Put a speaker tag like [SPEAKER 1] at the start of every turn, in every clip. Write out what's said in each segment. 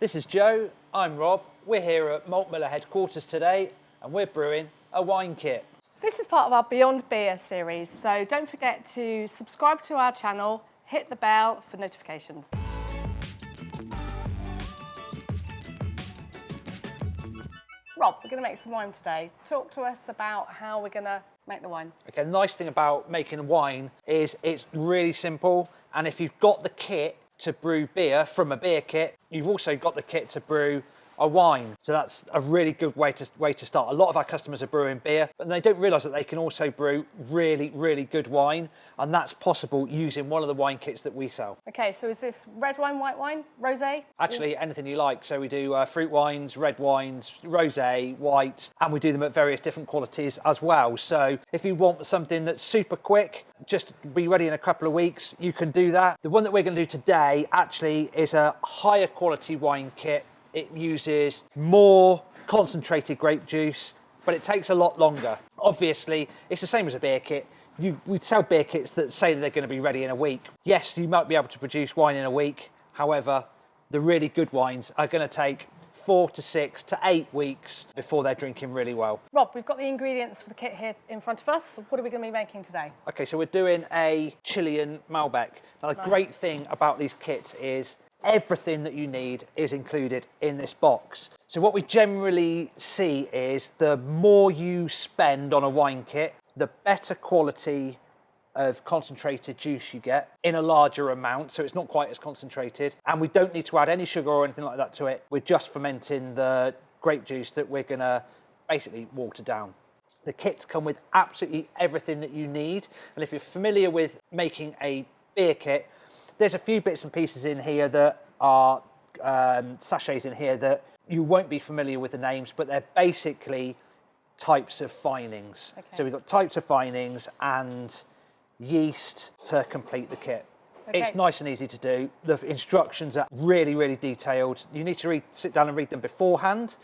[SPEAKER 1] This is Joe, I'm Rob. We're here at Malt Miller headquarters today and we're brewing a wine kit.
[SPEAKER 2] This is part of our Beyond Beer series, so don't forget to subscribe to our channel, hit the bell for notifications. Rob, we're going to make some wine today. Talk to us about how we're going to make the wine.
[SPEAKER 1] Okay, the nice thing about making wine is it's really simple, and if you've got the kit to brew beer from a beer kit, you've also got the kit to brew a wine. So that's a really good way to start. A lot of our customers are brewing beer, but they don't realise that they can also brew really good wine, and that's possible using one of the wine kits that we sell.
[SPEAKER 2] Okay, so is this red wine, white wine, rosé?
[SPEAKER 1] Actually, anything you like. So we do fruit wines, red wines, rosé, white, and we do them at various different qualities as well. So if you want something that's super quick, just be ready in a couple of weeks, you can do that. The one that we're going to do today actually is a higher quality wine kit. It uses more concentrated grape juice, but it takes a lot longer. Obviously, it's the same as a beer kit. We'd sell beer kits that say that they're going to be ready in a week. Yes, you might be able to produce wine in a week. However, the really good wines are going to take 4 to 6 to 8 weeks before they're drinking really well.
[SPEAKER 2] Rob, we've got the ingredients for the kit here in front of us. What are we going to be making today?
[SPEAKER 1] Okay, so we're doing a Chilean Malbec. Now, the great thing about these kits is everything that you need is included in this box. So what we generally see is the more you spend on a wine kit, the better quality of concentrated juice you get in a larger amount, so it's not quite as concentrated, and we don't need to add any sugar or anything like that to it. We're just fermenting the grape juice that we're gonna basically water down. The kits come with absolutely everything that you need, and if you're familiar with making a beer kit, there's a few bits and pieces in here that are sachets in here that you won't be familiar with the names, but they're basically types of finings. Okay. So we've got types of finings and yeast to complete the kit. Okay. It's nice and easy to do. The instructions are really detailed. You need to sit down and read them beforehand.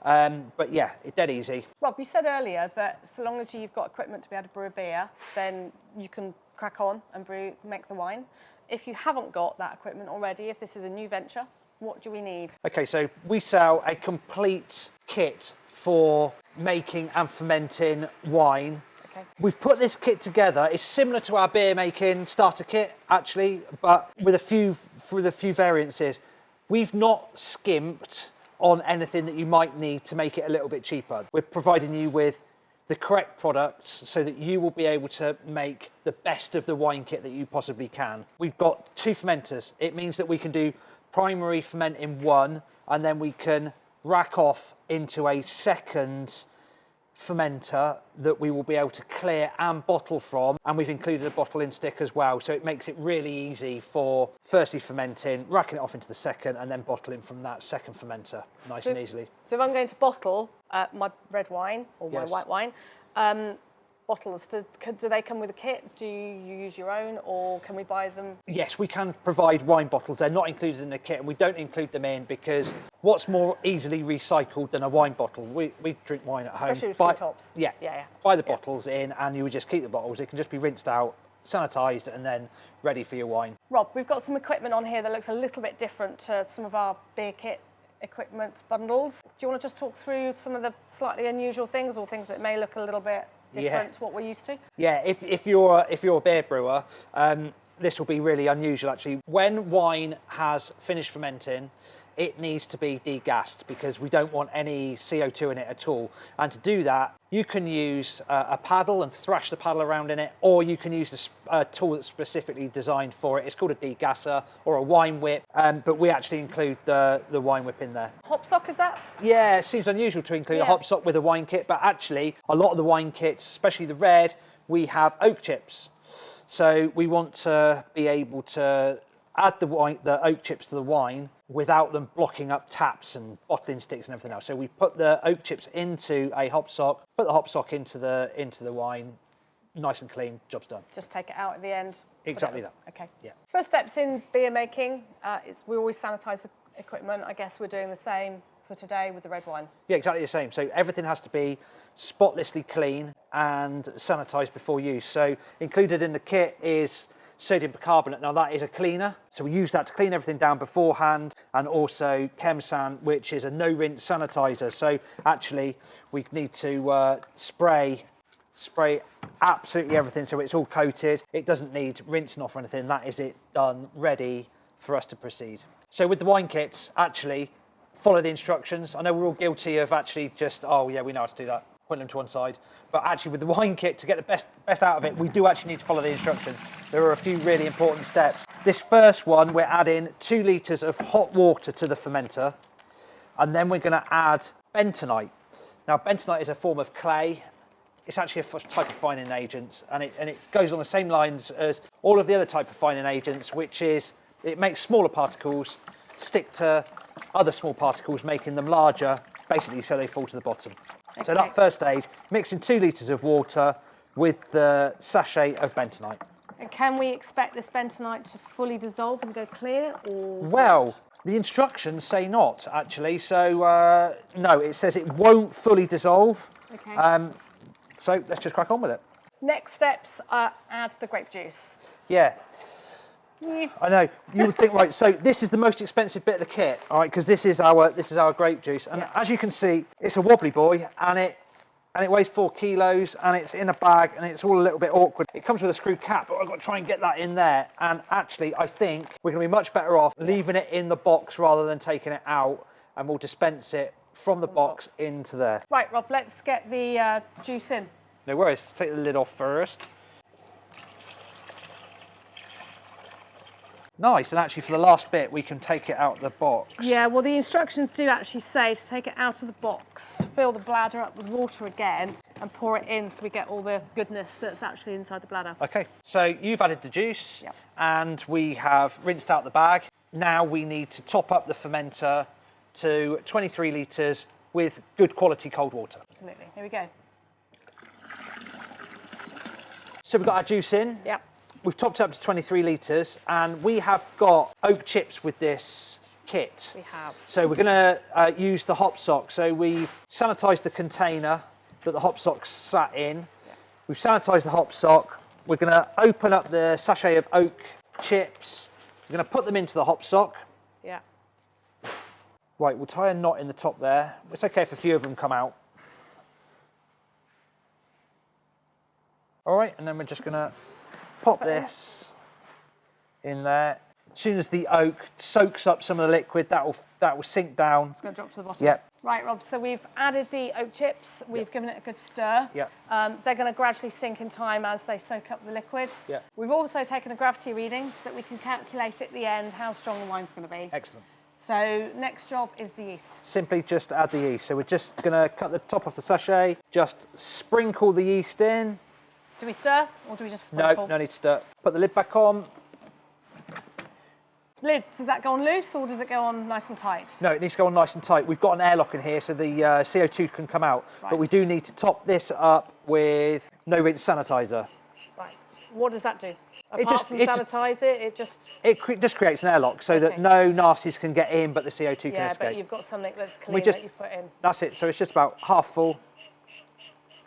[SPEAKER 1] But yeah, it's dead easy.
[SPEAKER 2] Rob, you said earlier that so long as you've got equipment to be able to brew a beer, then you can crack on and make the wine. If you haven't got that equipment already, if this is a new venture, what do we need? Okay,
[SPEAKER 1] so we sell a complete kit for making and fermenting wine. Okay. We've put this kit together. It's similar to our beer making starter kit, actually, but with a few variances. We've not skimped on anything that you might need to make it a little bit cheaper. We're providing you with the correct products so that you will be able to make the best of the wine kit that you possibly can. We've got 2 fermenters. It means that we can do primary ferment in one, and then we can rack off into a second fermenter that we will be able to clear and bottle from, and we've included a bottling stick as well, so it makes it really easy for firstly fermenting, racking it off into the second, and then bottling from that second fermenter nice and easily.
[SPEAKER 2] So if I'm going to bottle my red wine or my white wine, bottles, do they come with a kit? Do you use your own, or can we buy them? Yes,
[SPEAKER 1] we can provide wine bottles. They're not included in the kit, and we don't include them in because what's more easily recycled than a wine bottle? We drink wine at home.
[SPEAKER 2] Especially with screw tops.
[SPEAKER 1] Yeah. Buy the bottles in, and you would just keep the bottles. It can just be rinsed out, sanitised, and then ready for your wine.
[SPEAKER 2] Rob, we've got some equipment on here that looks a little bit different to some of our beer kit equipment bundles. Do you want to just talk through some of the slightly unusual things, or things that may look a little bit different to what we're used to?
[SPEAKER 1] Yeah, if you're a beer brewer, this will be really unusual actually. When wine has finished fermenting, it needs to be degassed because we don't want any CO2 in it at all. And to do that, you can use a paddle and thrash the paddle around in it, or you can use a tool that's specifically designed for it. It's called a degasser or a wine whip, but we actually include the wine whip in there.
[SPEAKER 2] Hop sock, is that?
[SPEAKER 1] Yeah, it seems unusual to include a hop sock with a wine kit, but actually a lot of the wine kits, especially the red, we have oak chips. So we want to be able to add the oak chips to the wine without them blocking up taps and bottling sticks and everything else. So we put the oak chips into a hop sock, put the hop sock into the wine, nice and clean, job's done.
[SPEAKER 2] Just take it out at the end.
[SPEAKER 1] Exactly that.
[SPEAKER 2] Okay.
[SPEAKER 1] Yeah.
[SPEAKER 2] First steps in beer making is we always sanitise the equipment. I guess we're doing the same for today with the red wine.
[SPEAKER 1] Yeah, exactly the same. So everything has to be spotlessly clean and sanitised before use. So included in the kit is sodium bicarbonate. Now that is a cleaner, so we use that to clean everything down beforehand, and also Chemsan, which is a no rinse sanitizer. So actually we need to spray absolutely everything so it's all coated. It doesn't need rinsing off or anything. That is it done, ready for us to proceed. So with the wine kits, actually follow the instructions. I know we're all guilty of actually just, oh yeah, we know how to do that, putting them to one side. But actually with the wine kit, to get the best out of it, we do actually need to follow the instructions. There are a few really important steps. This first one, we're adding 2 litres of hot water to the fermenter, and then we're going to add bentonite. Now bentonite is a form of clay. It's actually a type of fining agent, and it goes on the same lines as all of the other type of fining agents, which is it makes smaller particles stick to other small particles, making them larger, basically so they fall to the bottom. Okay. So that first stage, mixing 2 litres of water with the sachet of bentonite.
[SPEAKER 2] And can we expect this bentonite to fully dissolve and go clear, or
[SPEAKER 1] well,
[SPEAKER 2] what?
[SPEAKER 1] The instructions say not, actually. So no, it says it won't fully dissolve.
[SPEAKER 2] Okay.
[SPEAKER 1] So let's just crack on with it.
[SPEAKER 2] Next steps are add the grape juice.
[SPEAKER 1] Yeah. I know, you would think, right, so this is the most expensive bit of the kit, all right, because this is our grape juice, and as you can see, it's a wobbly boy, and it weighs 4 kilos, and it's in a bag, and it's all a little bit awkward. It comes with a screw cap, but I've got to try and get that in there, and actually I think we're going to be much better off leaving it in the box rather than taking it out, and we'll dispense it from the box into there.
[SPEAKER 2] Right, Rob, let's get the juice in.
[SPEAKER 1] No worries, take the lid off first. Nice, and actually for the last bit we can take it out of the box.
[SPEAKER 2] Yeah, well the instructions do actually say to take it out of the box, fill the bladder up with water again and pour it in so we get all the goodness that's actually inside the bladder.
[SPEAKER 1] Okay, so you've added the juice and we have rinsed out the bag. Now we need to top up the fermenter to 23 litres with good quality cold water.
[SPEAKER 2] Absolutely, here we go.
[SPEAKER 1] So we've got our juice in.
[SPEAKER 2] Yep.
[SPEAKER 1] We've topped up to 23 litres, and we have got oak chips with this kit.
[SPEAKER 2] We have.
[SPEAKER 1] So we're going to use the hop sock. So we've sanitised the container that the hop sock sat in. Yeah. We've sanitised the hop sock. We're going to open up the sachet of oak chips. We're going to put them into the hop sock.
[SPEAKER 2] Yeah.
[SPEAKER 1] Right, we'll tie a knot in the top there. It's okay if a few of them come out. All right, and then we're just going to pop this in there. As soon as the oak soaks up some of the liquid, that will sink down.
[SPEAKER 2] It's going to drop to the bottom.
[SPEAKER 1] Yep.
[SPEAKER 2] Right, Rob, so we've added the oak chips. We've given it a good stir.
[SPEAKER 1] Yep.
[SPEAKER 2] They're going to gradually sink in time as they soak up the liquid.
[SPEAKER 1] Yep.
[SPEAKER 2] We've also taken a gravity reading so that we can calculate at the end how strong the wine's going to be.
[SPEAKER 1] Excellent.
[SPEAKER 2] So next job is the yeast.
[SPEAKER 1] Simply just add the yeast. So we're just going to cut the top off the sachet, just sprinkle the yeast in.
[SPEAKER 2] Do we stir or do we just sprinkle?
[SPEAKER 1] No need to stir. Put the lid back on.
[SPEAKER 2] Lid, does that go on loose or does it go on nice and tight?
[SPEAKER 1] No, it needs to go on nice and tight. We've got an airlock in here so the CO2 can come out.
[SPEAKER 2] Right.
[SPEAKER 1] But we do need to top this up with no rinse sanitizer.
[SPEAKER 2] Right. What does that do?
[SPEAKER 1] It just creates an airlock so that no nasties can get in, but the CO2 can escape.
[SPEAKER 2] Yeah, but you've got something that's clean that you put in.
[SPEAKER 1] That's it. So it's just about half full.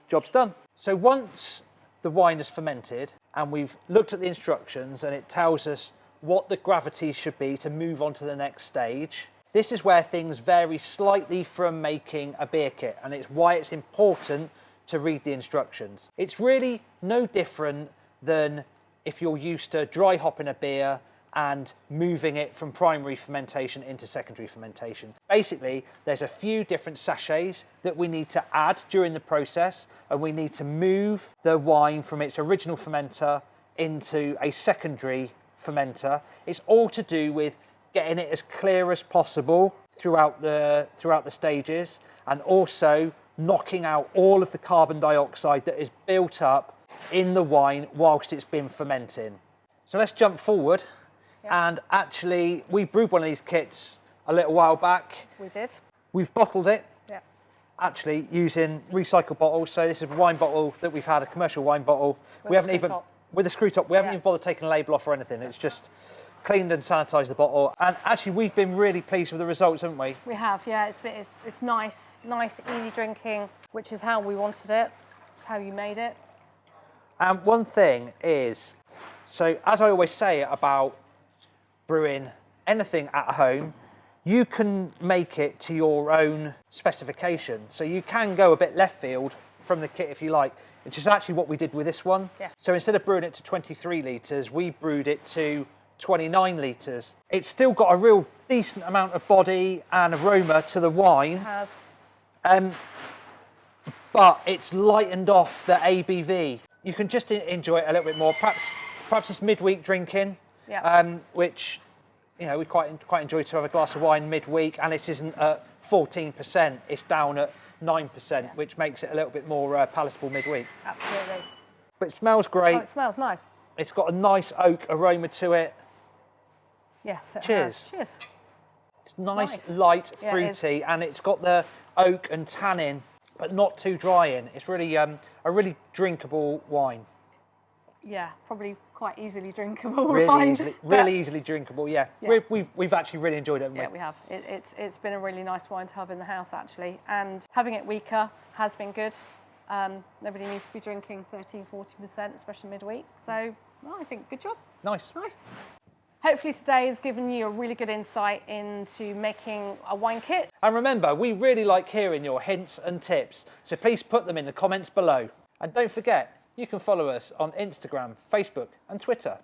[SPEAKER 1] Job's done. So once the wine is fermented and we've looked at the instructions and it tells us what the gravity should be to move on to the next stage, this is where things vary slightly from making a beer kit, and it's why it's important to read the instructions. It's really no different than if you're used to dry hopping a beer and moving it from primary fermentation into secondary fermentation. Basically, there's a few different sachets that we need to add during the process, and we need to move the wine from its original fermenter into a secondary fermenter. It's all to do with getting it as clear as possible throughout the stages, and also knocking out all of the carbon dioxide that is built up in the wine whilst it's been fermenting. So let's jump forward. And actually, we brewed one of these kits a little while back.
[SPEAKER 2] We did.
[SPEAKER 1] We've bottled it, actually using recycled bottles. So this is a wine bottle that we've had, a commercial wine bottle. With a screw top. We haven't even bothered taking a label off or anything. It's just cleaned and sanitised the bottle. And actually, we've been really pleased with the results, haven't we?
[SPEAKER 2] We have, yeah. It's nice, easy drinking, which is how we wanted it. It's how you made it.
[SPEAKER 1] And one thing is, So as I always say about brewing anything at home, you can make it to your own specification. So you can go a bit left field from the kit if you like, which is actually what we did with this one.
[SPEAKER 2] Yeah.
[SPEAKER 1] So instead of brewing it to 23 litres, we brewed it to 29 litres. It's still got a real decent amount of body and aroma to the wine.
[SPEAKER 2] It has.
[SPEAKER 1] But it's lightened off the ABV. You can just enjoy it a little bit more. Perhaps it's midweek drinking, which we quite enjoy to have a glass of wine midweek, and this isn't at 14%. It's down at 9%, which makes it a little bit more palatable midweek.
[SPEAKER 2] Absolutely.
[SPEAKER 1] But it smells great.
[SPEAKER 2] Oh, it smells nice.
[SPEAKER 1] It's got a nice oak aroma to it.
[SPEAKER 2] Yes. It
[SPEAKER 1] Cheers.
[SPEAKER 2] has. Cheers.
[SPEAKER 1] It's nice, light, fruity, and it's got the oak and tannin, but not too dry in. It's really a really drinkable wine.
[SPEAKER 2] Yeah, probably quite easily drinkable.
[SPEAKER 1] Really easily drinkable. Yeah. We've actually really enjoyed it. Haven't we?
[SPEAKER 2] Yeah, we have. It's been a really nice wine to have in the house actually, and having it weaker has been good. Nobody needs to be drinking 13-14%, especially midweek. So I think good job.
[SPEAKER 1] Nice.
[SPEAKER 2] Hopefully today has given you a really good insight into making a wine kit.
[SPEAKER 1] And remember, we really like hearing your hints and tips, so please put them in the comments below. And don't forget, you can follow us on Instagram, Facebook and Twitter.